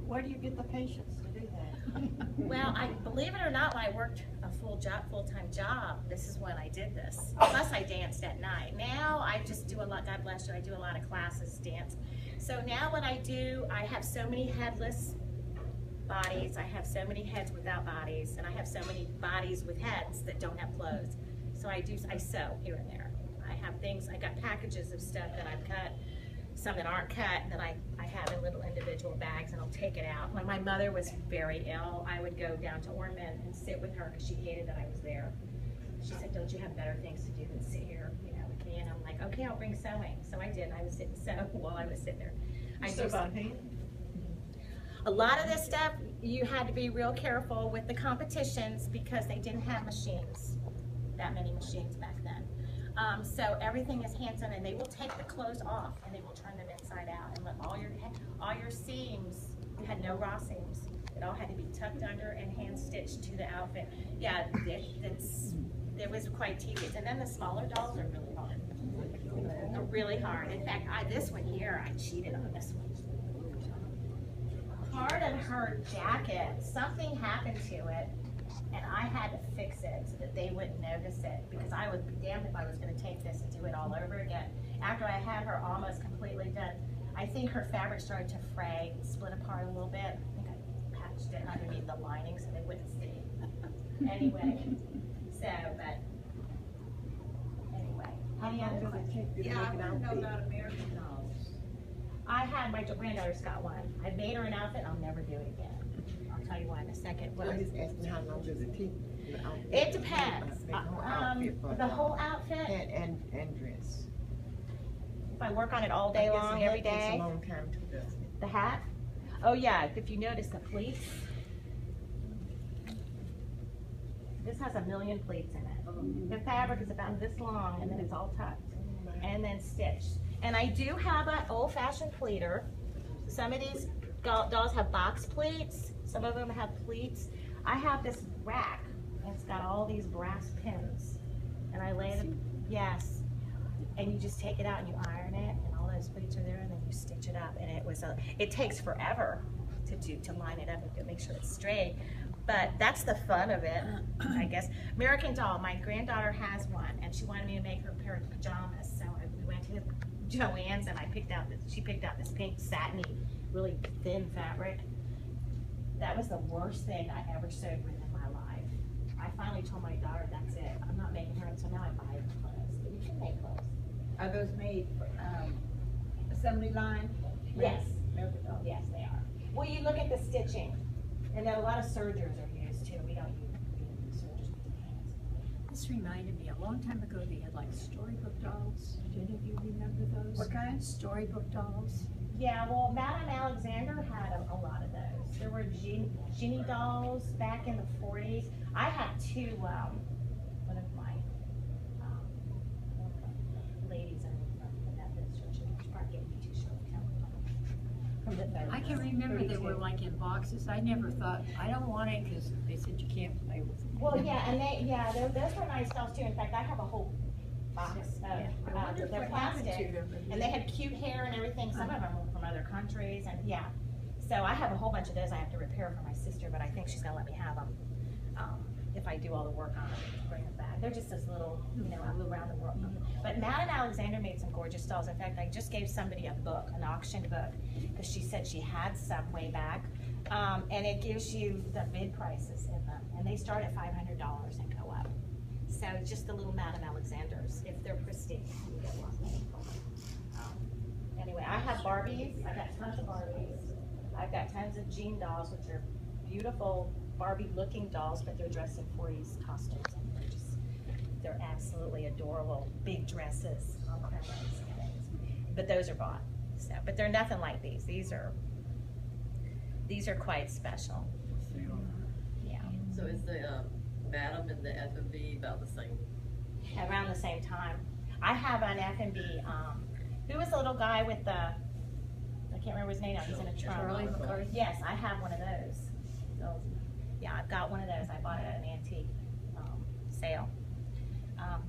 Where do you get the patience to do that? Well, I believe it or not, when I worked a full-time job, this is when I did this. Plus, I danced at night. Now I just do a lot. God bless you. I do a lot of classes, dance. So now what I do, I have so many headless bodies. I have so many heads without bodies, and I have so many bodies with heads that don't have clothes. So I sew here and there. I have things. I got packages of stuff that I've cut. Some that aren't cut that I have in little individual bags, and I'll take it out. When my mother was very ill, I would go down to Ormond and sit with her because she hated that I was there. She said, don't you have better things to do than sit here, with me? And I'm like, okay, I'll bring sewing. So I did. I would sit and sew while I was sitting there. I sew by hand? A lot of this stuff, you had to be real careful with the competitions because they didn't have machines, that many machines back then. So everything is hand sewn, and they will take the clothes off and they will turn them inside out and let all your seams. You had no raw seams. It all had to be tucked under and hand stitched to the outfit. Yeah, it was quite tedious. And then the smaller dolls are really hard. They're really hard. In fact, this one here, I cheated on this one. Part of her jacket, something happened to it, and I had to fix it so that they wouldn't notice it, because I would be damned if I was going to take this and do it all over again. After I had her almost completely done, I think her fabric started to fray, split apart a little bit. I think I patched it underneath the lining so they wouldn't see. Anyway, but anyway. Any other questions? Yeah, I want to know about American dolls. I had, my granddaughter's got one. I made her an outfit, I'll never do it again. I'll tell you why in a second. I'm just asking how long does it take? It depends. The whole outfit? And dress. If I work on it all day long, every day. Takes a long time too, doesn't it? The hat? Oh yeah, if you notice the pleats. This has 1 million pleats in it. The fabric is about this long, and then it's all tucked and then stitched. And I do have an old-fashioned pleater. Some of these dolls have box pleats. Some of them have pleats. I have this rack, and it's got all these brass pins. And I lay them, yes. And you just take it out and you iron it, and all those pleats are there, and then you stitch it up. And it takes forever to line it up and make sure it's straight. But that's the fun of it, I guess. American Doll, my granddaughter has one, and she wanted me to make her a pair of pajamas. So we went to Joann's, and she picked out this pink satiny, really thin fabric. That was the worst thing I ever sewed with in my life. I finally told my daughter, that's it. I'm not making her, so now I buy her clothes. But you can make clothes. Are those made for assembly line? Yes. American Doll. Yes, they are. Well, you look at the stitching, and then a lot of sergers are used too. We don't use sergers with the hands. This reminded me, a long time ago they had like storybook dolls. Do any of you remember those? What kind? Storybook dolls. Yeah, well, Madame Alexander had a lot of those. There were genie dolls back in the 40s. I have two, one of my ladies in the Methodist church, she's probably getting me too short. From the I can remember they were like in boxes. I never thought, I don't want it because they said you can't play with them. Well, yeah, and those were nice dolls too. In fact, I have a whole box of they're plastic, and they had cute hair and everything. Some of them were from other countries, and yeah. So I have a whole bunch of those I have to repair for my sister, but I think she's gonna let me have them if I do all the work on them and bring them back. They're just this little, around the world. But Madame Alexander made some gorgeous dolls. In fact, I just gave somebody a book, an auctioned book, because she said she had some way back, and it gives you the bid prices in them, and they start at $500 and go up. So just the little Madame Alexanders, if they're pristine, you get one. Anyway, I have Barbies. I got tons of Barbies. I've got tons of Jean dolls, which are beautiful Barbie-looking dolls, but they're dressed in 40s costumes, and they're absolutely adorable. Big dresses on crowns and things. But those are bought. So, but they're nothing like these. These are quite special. Yeah. So is the Madam and the F&B about the same? Around the same time. I have an F&B. Who was the little guy with the? I can't remember his name now. He's in a trunk. Charlie McCarthy? Yes, I have one of those. So, yeah, I've got one of those. I bought it at an antique sale.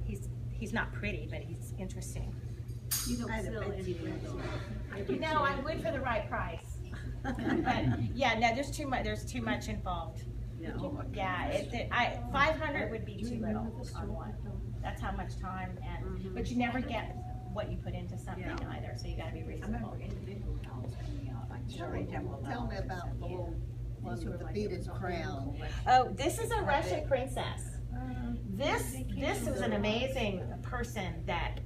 He's not pretty, but he's interesting. You don't sell any of those. No, I would for the right price. But, yeah, no, there's too much involved. Yeah, 500 would be too little on one. That's how much time and, but you never get what you put into something either, so you gotta be I reasonable. remember individual dolls coming out, like Sherry Temple. Tell me about the little one with the beaded crown. Oh, this is a Russian princess. This was an amazing person that,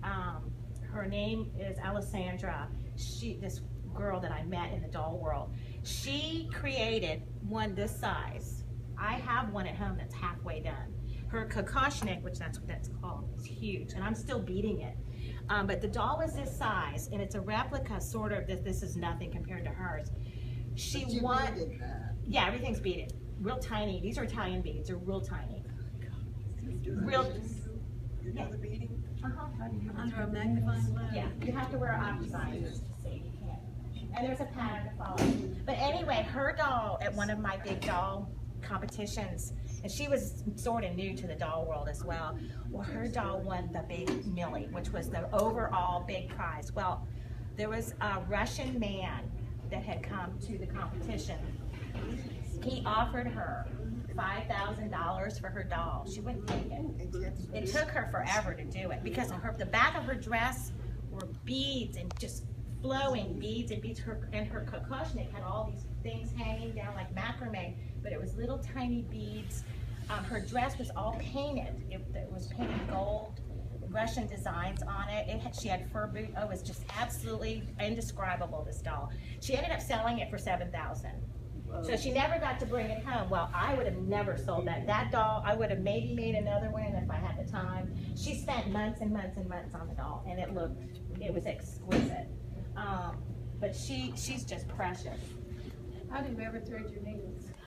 her name is Alessandra. This girl that I met in the doll world, she created one this size. I have one at home that's halfway done. Her kokoshnik, which that's what that's called, is huge, and I'm still beating it. But the doll was this size, and it's a replica, sort of. This is nothing compared to hers. She But you won. beaded that. Yeah, everything's beaded. Real tiny. These are Italian beads. They're real tiny. Real. You know the beading? Under a magnifying glass? Yeah, you have to wear oxygen to see. You can't. And there's a pattern to follow. But anyway, her doll at one of my big doll competitions, and she was sort of new to the doll world as well. Well, her doll won the big Millie, which was the overall big prize. Well, there was a Russian man that had come to the competition. He offered her $5,000 for her doll. She wouldn't take it. It took her forever to do it because the back of her dress were beads and just flowing beads and beads. And her kokoshnik had all these things hanging down like macrame, but it was little tiny beads. Her dress was all painted. It was painted gold, Russian designs on it. She had fur boot. Oh, it was just absolutely indescribable, this doll. She ended up selling it for $7,000. So she never got to bring it home. Well, I would have never sold that. That doll, I would have maybe made another one if I had the time. She spent months and months and months on the doll, and it was exquisite. But she's just precious. How do you ever thread your needles?